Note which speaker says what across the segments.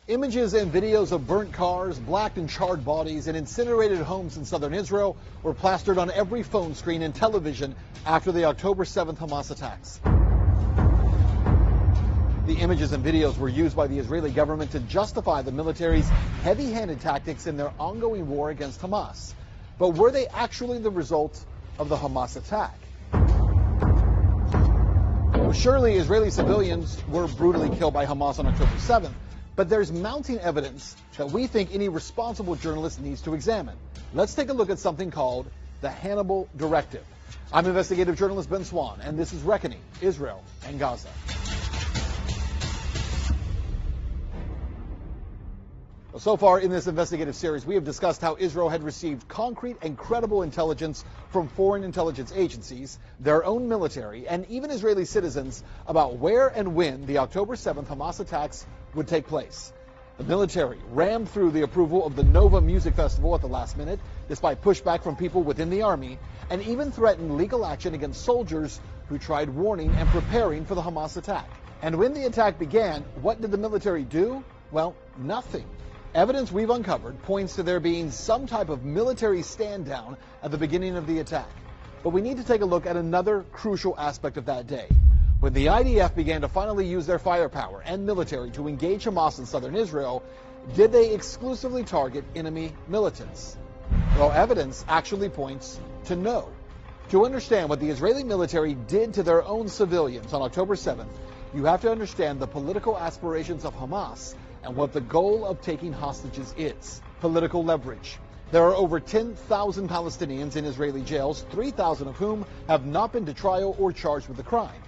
Speaker 1: Images and videos of burnt cars, blacked and charred bodies, and incinerated homes in southern Israel were plastered on every phone screen and television after the October 7th Hamas attacks. The images and videos were used by the Israeli government to justify the military's heavy-handed tactics in their ongoing war against Hamas. But were they actually the result of the Hamas attack? Well, surely Israeli civilians were brutally killed by Hamas on October 7th. But there's mounting evidence that we think any responsible journalist needs to examine. Let's take a look at something called the Hannibal Directive. I'm investigative journalist Ben Swan, and this is Reckoning, Israel and Gaza. So far in this investigative series, we have discussed how Israel had received concrete and credible intelligence from foreign intelligence agencies, their own military, and even Israeli citizens about where and when the October 7th Hamas attacks would take place. The military rammed through the approval of the Nova Music Festival at the last minute, despite pushback from people within the army, and even threatened legal action against soldiers who tried warning and preparing for the Hamas attack. And when the attack began, what did the military do? Well, nothing. Evidence we've uncovered points to there being some type of military stand down at the beginning of the attack. But we need to take a look at another crucial aspect of that day. When the IDF began to finally use their firepower and military to engage Hamas in southern Israel, did they exclusively target enemy militants? Well, evidence actually points to no. To understand what the Israeli military did to their own civilians on October 7th, you have to understand the political aspirations of Hamas and what the goal of taking hostages is: political leverage. There are over 10,000 Palestinians in Israeli jails, 3,000 of whom have not been to trial or charged with a crime.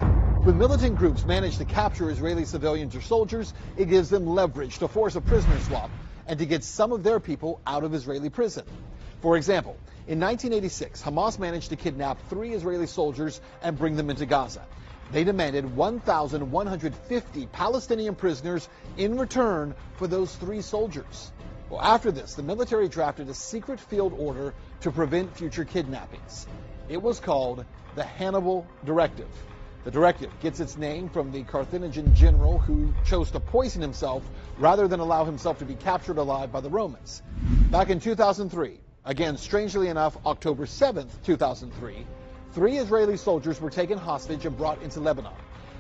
Speaker 1: When militant groups manage to capture Israeli civilians or soldiers, it gives them leverage to force a prisoner swap and to get some of their people out of Israeli prison. For example, in 1986, Hamas managed to kidnap 3 Israeli soldiers and bring them into Gaza. They demanded 1,150 Palestinian prisoners in return for those 3 soldiers. Well, after this, the military drafted a secret field order to prevent future kidnappings. It was called the Hannibal Directive. The directive gets its name from the Carthaginian general who chose to poison himself rather than allow himself to be captured alive by the Romans. Back in 2003, again, strangely enough, October 7th, 2003, 3 Israeli soldiers were taken hostage and brought into Lebanon.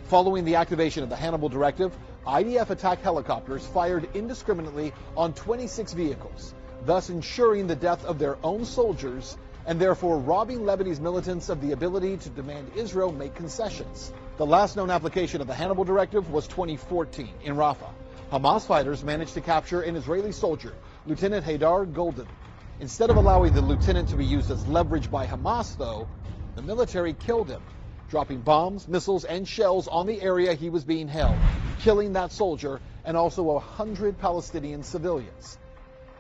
Speaker 1: Following the activation of the Hannibal Directive, IDF attack helicopters fired indiscriminately on 26 vehicles, thus ensuring the death of their own soldiers and therefore robbing Lebanese militants of the ability to demand Israel make concessions. The last known application of the Hannibal Directive was 2014 in Rafah. Hamas fighters managed to capture an Israeli soldier, Lieutenant Haydar Golden. Instead of allowing the lieutenant to be used as leverage by Hamas, though, the military killed him, dropping bombs, missiles, and shells on the area he was being held, killing that soldier and also 100 Palestinian civilians.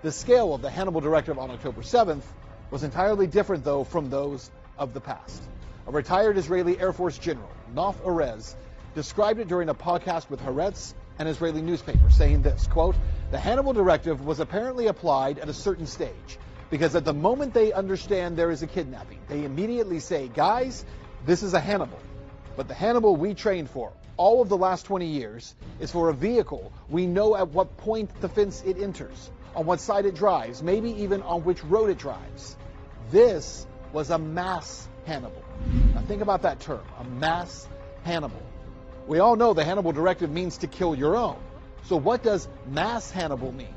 Speaker 1: The scale of the Hannibal Directive on October 7th was entirely different, though, from those of the past. A retired Israeli Air Force general, Nof Erez, described it during a podcast with Haaretz, an Israeli newspaper, saying this, quote, "The Hannibal Directive was apparently applied at a certain stage, because at the moment they understand there is a kidnapping, they immediately say, guys, this is a Hannibal. But the Hannibal we trained for all of the last 20 years is for a vehicle. We know at what point the fence it enters, on what side it drives, maybe even on which road it drives. This was a mass Hannibal." Now think about that term, a mass Hannibal. We all know the Hannibal Directive means to kill your own. So what does mass Hannibal mean?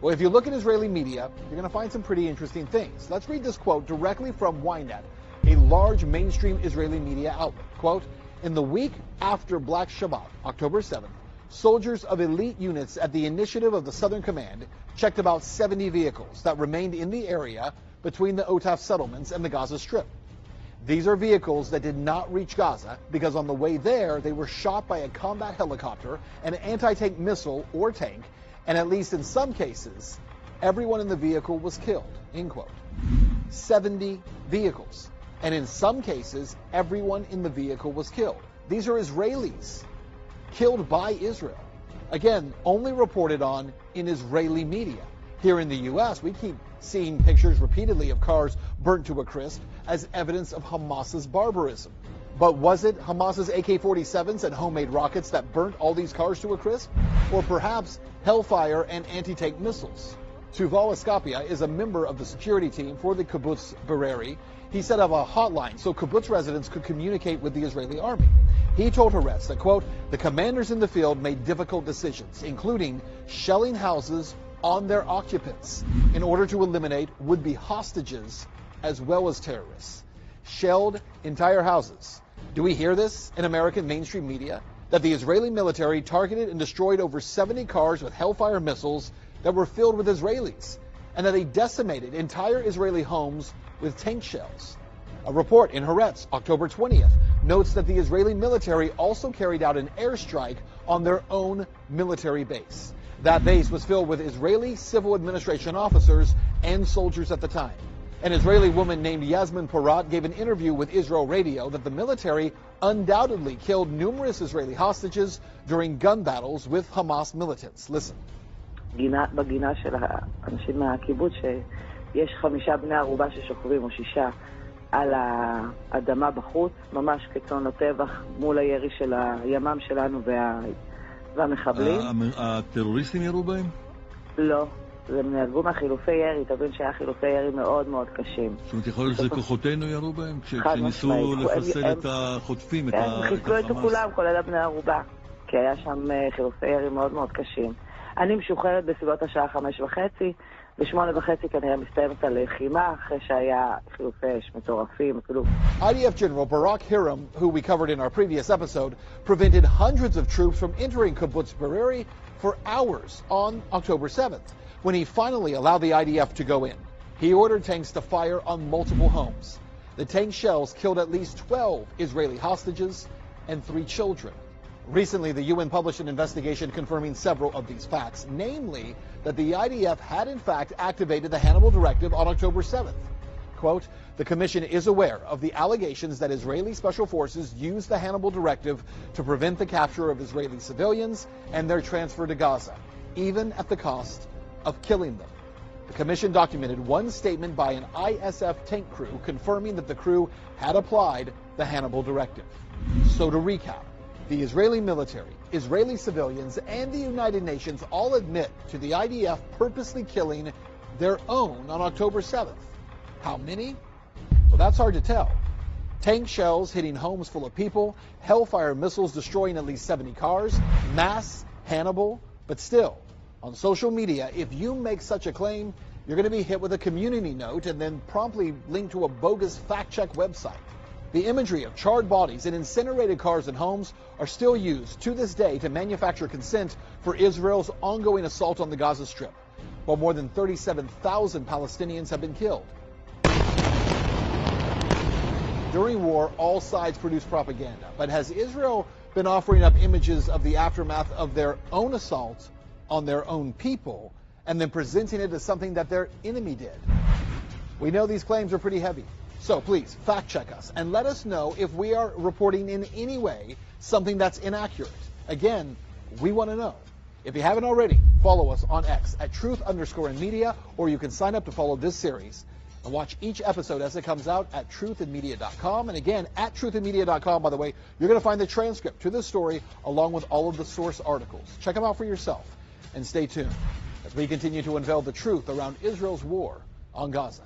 Speaker 1: Well, if you look at Israeli media, you're going to find some pretty interesting things. Let's read this quote directly from Ynet, a large mainstream Israeli media outlet. Quote, "In the week after Black Shabbat, October 7th, soldiers of elite units at the initiative of the Southern Command checked about 70 vehicles that remained in the area between the Otaf settlements and the Gaza Strip. These are vehicles that did not reach Gaza because on the way there, they were shot by a combat helicopter, an anti-tank missile or tank, and at least in some cases, everyone in the vehicle was killed," end quote. 70 vehicles. And in some cases, everyone in the vehicle was killed. These are Israelis killed by Israel. Again, only reported on in Israeli media. Here in the U.S., we keep seeing pictures repeatedly of cars burnt to a crisp as evidence of Hamas's barbarism. But was it Hamas's AK-47s and homemade rockets that burnt all these cars to a crisp? Or perhaps Hellfire and anti-tank missiles? Tuval Escapia is a member of the security team for the kibbutz Bereri. He set up a hotline so kibbutz residents could communicate with the Israeli army. He told Haaretz that, quote, the commanders in the field made difficult decisions, including shelling houses on their occupants in order to eliminate would-be hostages as well as terrorists. Shelled entire houses. Do we hear this in American mainstream media? That the Israeli military targeted and destroyed over 70 cars with Hellfire missiles that were filled with Israelis, and that they decimated entire Israeli homes with tank shells. A report in Haaretz, October 20th, notes that the Israeli military also carried out an airstrike on their own military base. That base was filled with Israeli civil administration officers and soldiers at the time. An Israeli woman named Yasmin Porat gave an interview with Israel Radio that the military undoubtedly killed numerous Israeli hostages during gun battles with Hamas militants. Listen.
Speaker 2: בגינה של האנשים מהקיבוץ שיש 5 בני ערובה ששוכבים או 6 על האדמה בחוץ, ממש כצאן לטבח מול הירי של הימ"מ שלנו והמחבלים.
Speaker 3: הטרוריסטים ירו בהם?
Speaker 2: לא, הם נהרגו מהחילופי ירי, תבין שהיה חילופי ירי מאוד מאוד קשים.
Speaker 3: זאת אומרת, יכול להיות שזה כוחותינו ירו בהם? כשניסו לחסל את החוטפים, את החמאס?
Speaker 2: הם חיסלו את כולם, כולל בני ערובה, כי היה שם חילופי ירי מאוד מאוד קשים. אני משוחררת בסביבות השעה 5:30, ב8:30 כנראה מסתיימת הלחימה, אחרי שהיה חילופי אש מטורפים.
Speaker 1: IDF General Barak Hiram, who we covered in our previous episode, prevented hundreds of troops from entering kibbutz Bereri for hours on October 7th, when he finally allowed the IDF to go in. He ordered tanks to fire on multiple homes. The tank shells killed at least 12 Israeli hostages and 3 children. Recently, the UN published an investigation confirming several of these facts, namely that the IDF had in fact activated the Hannibal Directive on October 7th. Quote, the Commission is aware of the allegations that Israeli special forces used the Hannibal Directive to prevent the capture of Israeli civilians and their transfer to Gaza, even at the cost of killing them. The Commission documented one statement by an ISF tank crew confirming that the crew had applied the Hannibal Directive. So to recap, the Israeli military, Israeli civilians, and the United Nations all admit to the IDF purposely killing their own on October 7th. How many? Well, that's hard to tell. Tank shells hitting homes full of people, Hellfire missiles destroying at least 70 cars, mass Hannibal, but still, on social media, if you make such a claim, you're going to be hit with a community note and then promptly linked to a bogus fact-check website. The imagery of charred bodies and incinerated cars and homes are still used to this day to manufacture consent for Israel's ongoing assault on the Gaza Strip, while more than 37,000 Palestinians have been killed. During war, all sides produce propaganda, but has Israel been offering up images of the aftermath of their own assault on their own people and then presenting it as something that their enemy did? We know these claims are pretty heavy. So please fact check us and let us know if we are reporting in any way something that's inaccurate. Again, we want to know. If you haven't already, follow us on X at @truth_in_media, or you can sign up to follow this series and watch each episode as it comes out at truthinmedia.com. And again, at truthinmedia.com, by the way, you're going to find the transcript to this story along with all of the source articles. Check them out for yourself and stay tuned as we continue to unveil the truth around Israel's war on Gaza.